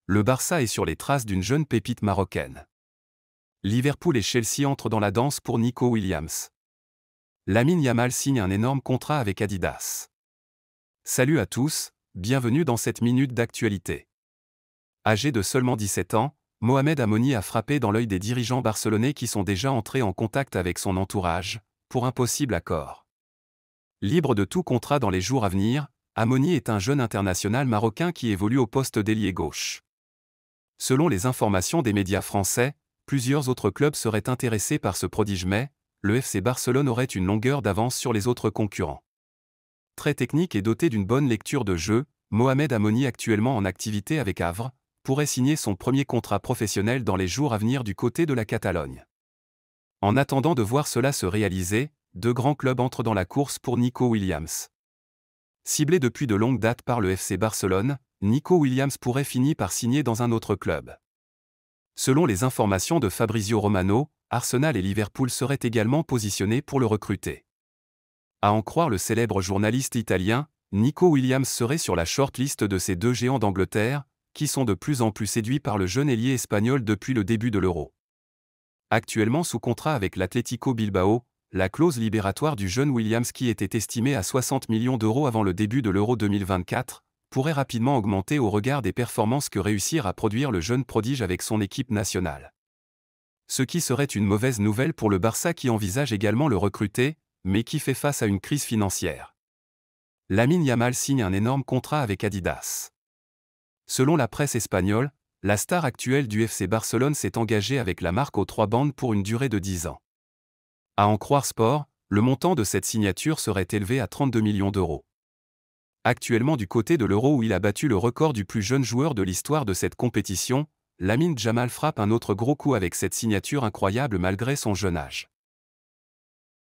le Barça est sur les traces d'une jeune pépite marocaine. Liverpool et Chelsea entrent dans la danse pour Nico Williams. Lamine Yamal signe un énorme contrat avec Adidas. Salut à tous, bienvenue dans cette minute d'actualité. Âgé de seulement 17 ans, Mohamed Amoni a frappé dans l'œil des dirigeants barcelonais qui sont déjà entrés en contact avec son entourage, pour un possible accord. Libre de tout contrat dans les jours à venir, Amoni est un jeune international marocain qui évolue au poste d'ailier gauche. Selon les informations des médias français, plusieurs autres clubs seraient intéressés par ce prodige mais, le FC Barcelone aurait une longueur d'avance sur les autres concurrents. Très technique et doté d'une bonne lecture de jeu, Mohamed Amoni, actuellement en activité avec Havre, pourrait signer son premier contrat professionnel dans les jours à venir du côté de la Catalogne. En attendant de voir cela se réaliser, deux grands clubs entrent dans la course pour Nico Williams. Ciblé depuis de longue date par le FC Barcelone, Nico Williams pourrait finir par signer dans un autre club. Selon les informations de Fabrizio Romano, Arsenal et Liverpool seraient également positionnés pour le recruter. À en croire le célèbre journaliste italien, Nico Williams serait sur la shortlist de ces deux géants d'Angleterre, qui sont de plus en plus séduits par le jeune ailier espagnol depuis le début de l'Euro. Actuellement sous contrat avec l'Atlético Bilbao, la clause libératoire du jeune Williams, qui était estimée à 60 millions d'euros avant le début de l'Euro 2024, pourrait rapidement augmenter au regard des performances que réussir à produire le jeune prodige avec son équipe nationale. Ce qui serait une mauvaise nouvelle pour le Barça, qui envisage également le recruter, mais qui fait face à une crise financière. Lamine Yamal signe un énorme contrat avec Adidas. Selon la presse espagnole, la star actuelle du FC Barcelone s'est engagée avec la marque aux trois bandes pour une durée de 10 ans. À en croire Sport, le montant de cette signature serait élevé à 32 millions d'euros. Actuellement du côté de l'Euro, où il a battu le record du plus jeune joueur de l'histoire de cette compétition, Lamine Yamal frappe un autre gros coup avec cette signature incroyable malgré son jeune âge.